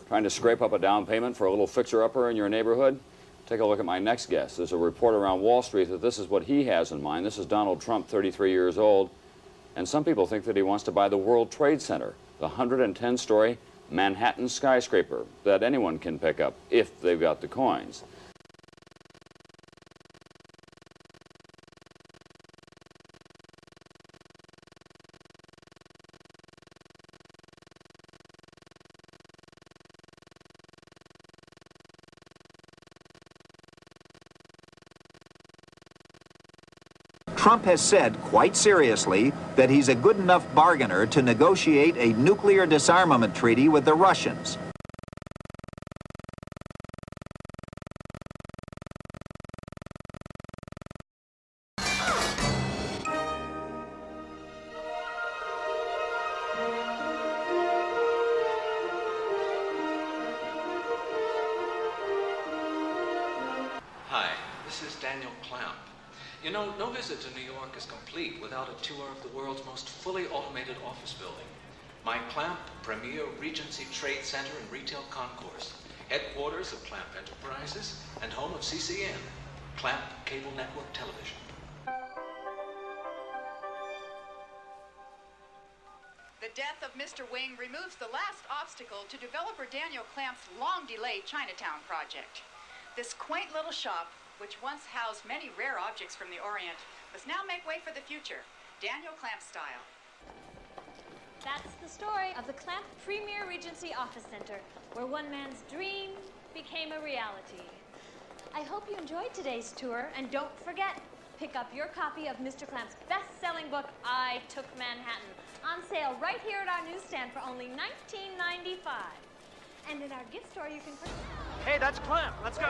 Trying to scrape up a down payment for a little fixer-upper in your neighborhood? Take a look at my next guest. There's a report around Wall Street that this is what he has in mind. This is Donald Trump, 33 years old. And some people think that he wants to buy the World Trade Center, the 110-story Manhattan skyscraper that anyone can pick up if they've got the coins. Trump has said, quite seriously, that he's a good enough bargainer to negotiate a nuclear disarmament treaty with the Russians. Hi, this is Daniel Clamp. You know, no visit to New York is complete without a tour of the world's most fully automated office building. My Clamp Premier Regency Trade Center and Retail Concourse, headquarters of Clamp Enterprises and home of CCN, Clamp Cable Network Television. The death of Mr. Wing removes the last obstacle to developer Daniel Clamp's long-delayed Chinatown project. This quaint little shop, which once housed many rare objects from the Orient, must now make way for the future, Daniel Clamp style. That's the story of the Clamp Premier Regency Office Center, where one man's dream became a reality. I hope you enjoyed today's tour, and don't forget, pick up your copy of Mr. Clamp's best-selling book, I Took Manhattan, on sale right here at our newsstand for only $19.95. And in our gift store, you can purchase... Hey, that's Clamp. Let's go.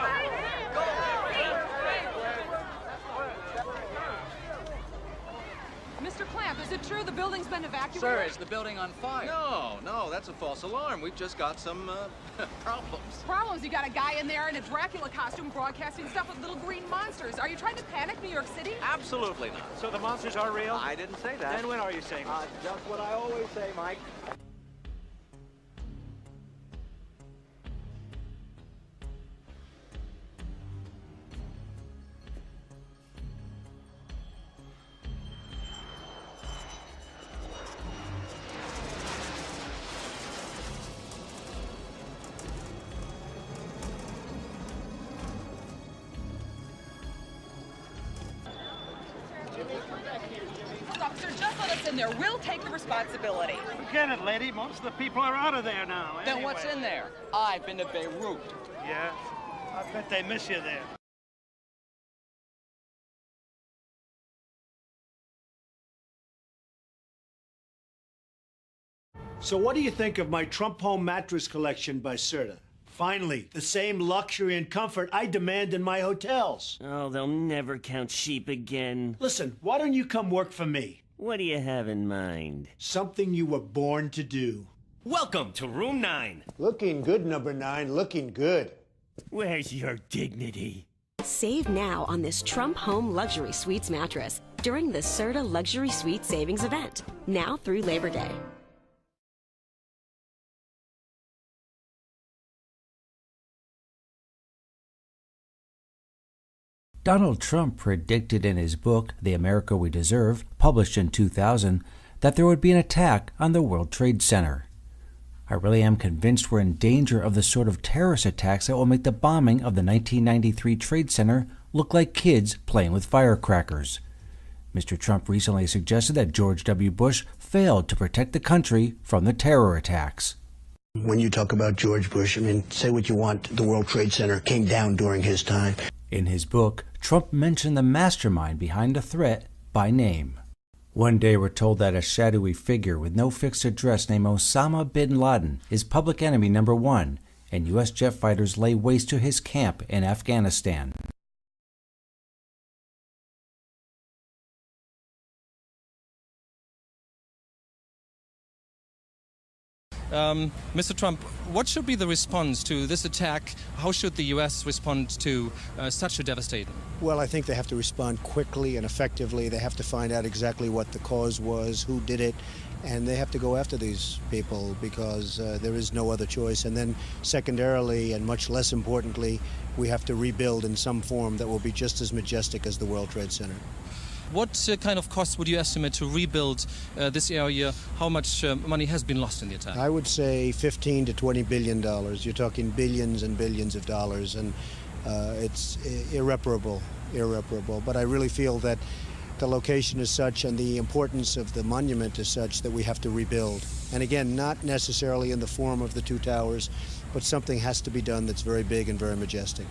Mr. Clamp, is it true the building's been evacuated? Sir, is the building on fire? No, that's a false alarm. We've just got some, problems. Problems? You got a guy in there in a Dracula costume broadcasting stuff with little green monsters. Are you trying to panic New York City? Absolutely not. So the monsters are real? I didn't say that. Then when are you saying this? Just what I always say, Mike. Officer, just let us in there. We'll take the responsibility. Forget it, lady. Most of the people are out of there now. Then what's in there? I've been to Beirut. Yeah? I bet they miss you there. So what do you think of my Trump Home mattress collection by Serta? Finally, the same luxury and comfort I demand in my hotels. Oh, they'll never count sheep again. Listen, why don't you come work for me? What do you have in mind? Something you were born to do. Welcome to Room 9. Looking good, number 9. Looking good. Where's your dignity? Save now on this Trump Home Luxury Suites mattress during the Serta Luxury Suite Savings Event, now through Labor Day. Donald Trump predicted in his book, The America We Deserve, published in 2000, that there would be an attack on the World Trade Center. I really am convinced we're in danger of the sort of terrorist attacks that will make the bombing of the 1993 Trade Center look like kids playing with firecrackers. Mr. Trump recently suggested that George W. Bush failed to protect the country from the terror attacks. When you talk about George Bush, I mean, say what you want, the World Trade Center came down during his time. In his book, Trump mentioned the mastermind behind the threat by name. One day we're told that a shadowy figure with no fixed address named Osama bin Laden is public enemy number 1, and U.S. jet fighters lay waste to his camp in Afghanistan. Mr. Trump, what should be the response to this attack? How should the U.S. respond to such a devastation? Well, I think they have to respond quickly and effectively. They have to find out exactly what the cause was, who did it, and they have to go after these people because there is no other choice. And then secondarily, and much less importantly, we have to rebuild in some form that will be just as majestic as the World Trade Center. What kind of cost would you estimate to rebuild this area? How much money has been lost in the attack? I would say $15 to $20 billion. You're talking billions and billions of dollars, and it's irreparable. But I really feel that the location is such and the importance of the monument is such that we have to rebuild. And again, not necessarily in the form of the two towers, but something has to be done that's very big and very majestic.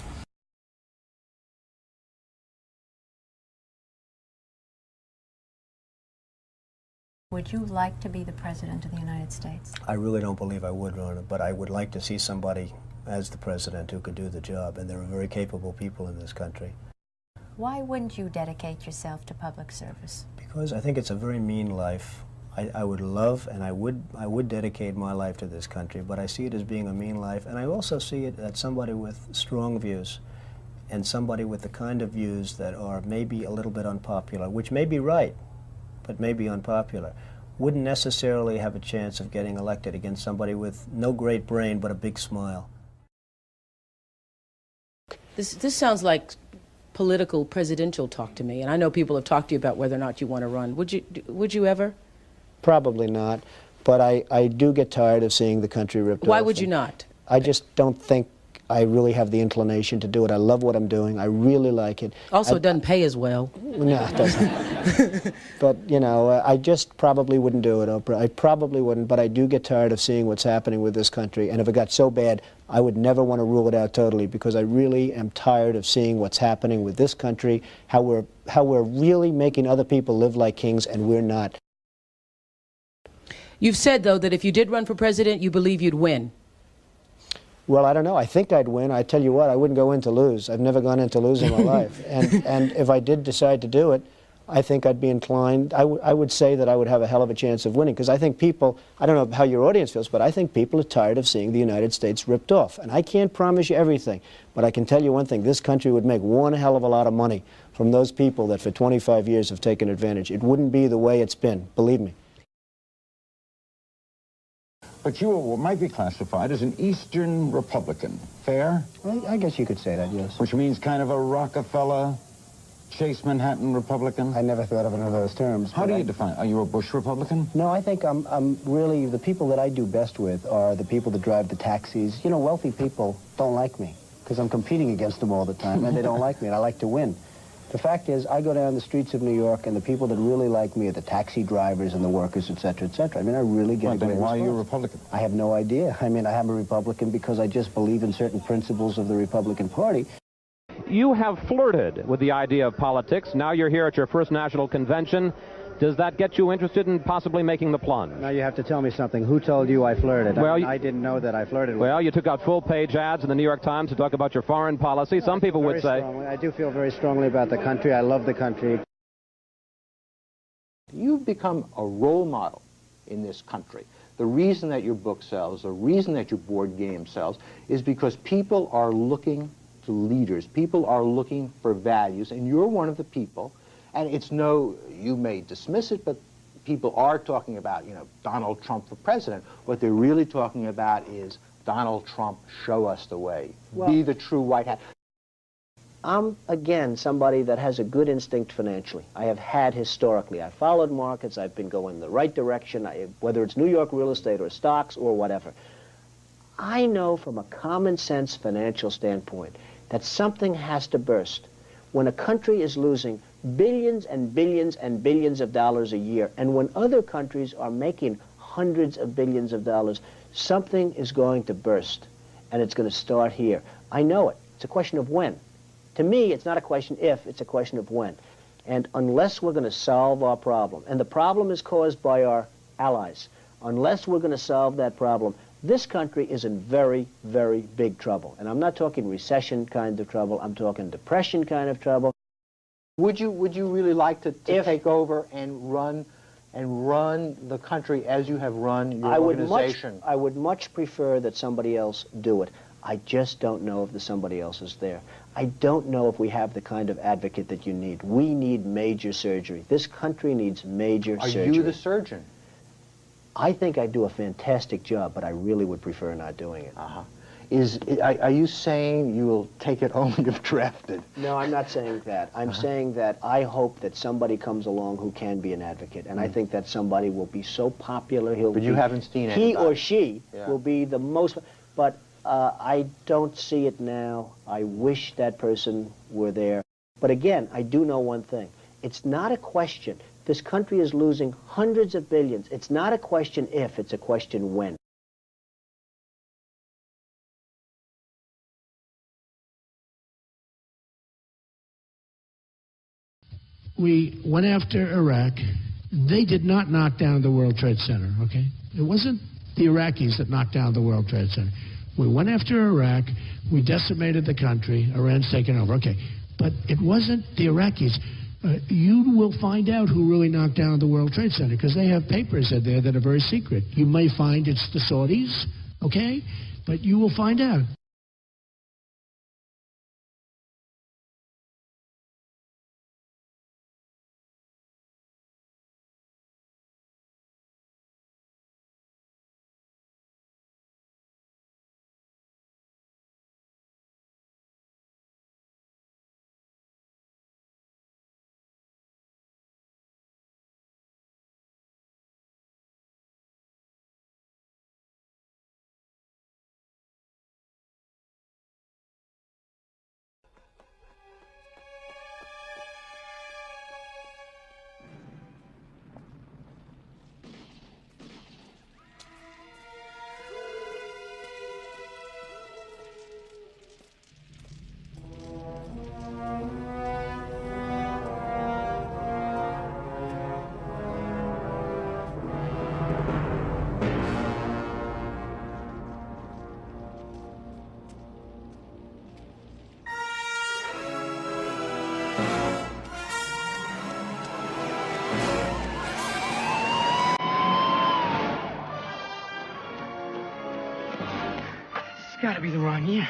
Would you like to be the President of the United States? I really don't believe I would, Ronna, but I would like to see somebody as the President who could do the job, and there are very capable people in this country. Why wouldn't you dedicate yourself to public service? Because I think it's a very mean life. I would love and I would dedicate my life to this country, but I see it as being a mean life, and I also see it as somebody with strong views and somebody with the kind of views that are maybe a little bit unpopular, which may be right, but may be unpopular, wouldn't necessarily have a chance of getting elected against somebody with no great brain but a big smile. This sounds like political presidential talk to me, and I know people have talked to you about whether or not you want to run. Would you ever? Probably not, but I do get tired of seeing the country ripped off. Why would you not? I just don't think I really have the inclination to do it. I love what I'm doing. I really like it. Also, it doesn't pay as well. No, it doesn't. But, you know, I just probably wouldn't do it, Oprah. I probably wouldn't, but I do get tired of seeing what's happening with this country. And if it got so bad, I would never want to rule it out totally, because I really am tired of seeing what's happening with this country, how we're really making other people live like kings, and we're not. You've said, though, that if you did run for president, you believe you'd win. Well, I don't know. I think I'd win. I tell you what, I wouldn't go in to lose. I've never gone in to lose in my life. And if I did decide to do it, I think I'd be inclined. I would say that I would have a hell of a chance of winning, because I think people, I don't know how your audience feels, but I think people are tired of seeing the United States ripped off. And I can't promise you everything, but I can tell you one thing. This country would make one hell of a lot of money from those people that for 25 years have taken advantage. It wouldn't be the way it's been, believe me. But you are what might be classified as an Eastern Republican. Fair? I guess you could say that, yes. Which means kind of a Rockefeller, Chase Manhattan Republican? I never thought of it in those terms. How do you define it? Are you a Bush Republican? No, I think I'm really, the people that I do best with are the people that drive the taxis. You know, wealthy people don't like me because I'm competing against them all the time, and they don't like me, and I like to win. The fact is, I go down the streets of New York, and the people that really like me are the taxi drivers and the workers, et cetera, et cetera. I mean, I really get a great response. Why are you a Republican? I have no idea. I mean, I am a Republican because I just believe in certain principles of the Republican Party. You have flirted with the idea of politics. Now you're here at your first national convention. Does that get you interested in possibly making the plunge? Now you have to tell me something. Who told you I flirted? Well, I didn't know that I flirted with. Well, you took out full-page ads in the New York Times to talk about your foreign policy. Some people would say... I do feel very strongly about the country. I love the country. You've become a role model in this country. The reason that your book sells, the reason that your board game sells, is because people are looking to leaders. People are looking for values, and you're one of the people. And it's no, you may dismiss it, but people are talking about, you know, Donald Trump for president. What they're really talking about is Donald Trump, show us the way. Well, be the true white hat. I'm, again, somebody that has a good instinct financially. I have had historically. I followed markets. I've been going in the right direction, whether it's New York real estate or stocks or whatever. I know from a common sense financial standpoint that something has to burst. When a country is losing billions and billions and billions of dollars a year, and when other countries are making hundreds of billions of dollars, something is going to burst, and it's going to start here. I know it. It's a question of when. To me, it's not a question if, it's a question of when. And unless we're going to solve our problem, and the problem is caused by our allies, unless we're going to solve that problem, this country is in very, very big trouble. And I'm not talking recession kind of trouble. I'm talking depression kind of trouble. Would you really like to take over and run and run the country as you have run your organization? I would much prefer that somebody else do it. I just don't know if the somebody else is there. I don't know if we have the kind of advocate that you need. We need major surgery. This country needs major surgery. Are you the surgeon? I think I do a fantastic job, but I really would prefer not doing it. Are you saying you will take it home if drafted? No, I'm not saying that. I'm saying that I hope that somebody comes along who can be an advocate, and I think that somebody will be so popular. But you haven't seen he anybody. or she will be the most. But I don't see it now. I wish that person were there. But again, I do know one thing. It's not a question. This country is losing hundreds of billions. It's not a question if, it's a question when. We went after Iraq. They did not knock down the World Trade Center, okay? It wasn't the Iraqis that knocked down the World Trade Center. We went after Iraq. We decimated the country. Iran's taken over, okay. But it wasn't the Iraqis. You will find out who really knocked down the World Trade Center because they have papers in there that are very secret. You may find it's the Saudis, okay? But you will find out. It's gotta be the wrong year.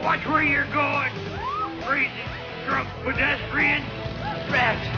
Watch where you're going. Crazy, drunk pedestrian. Rats.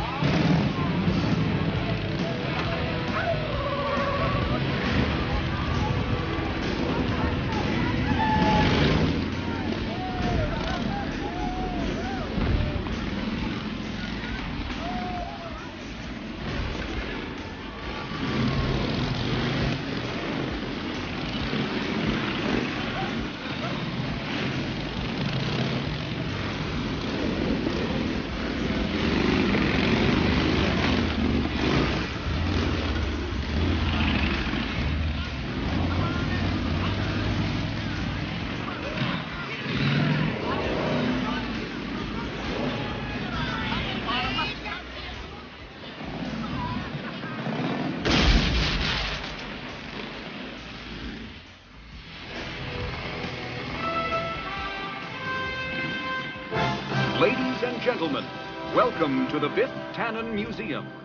Ladies and gentlemen, welcome to the 5th Tannen Museum.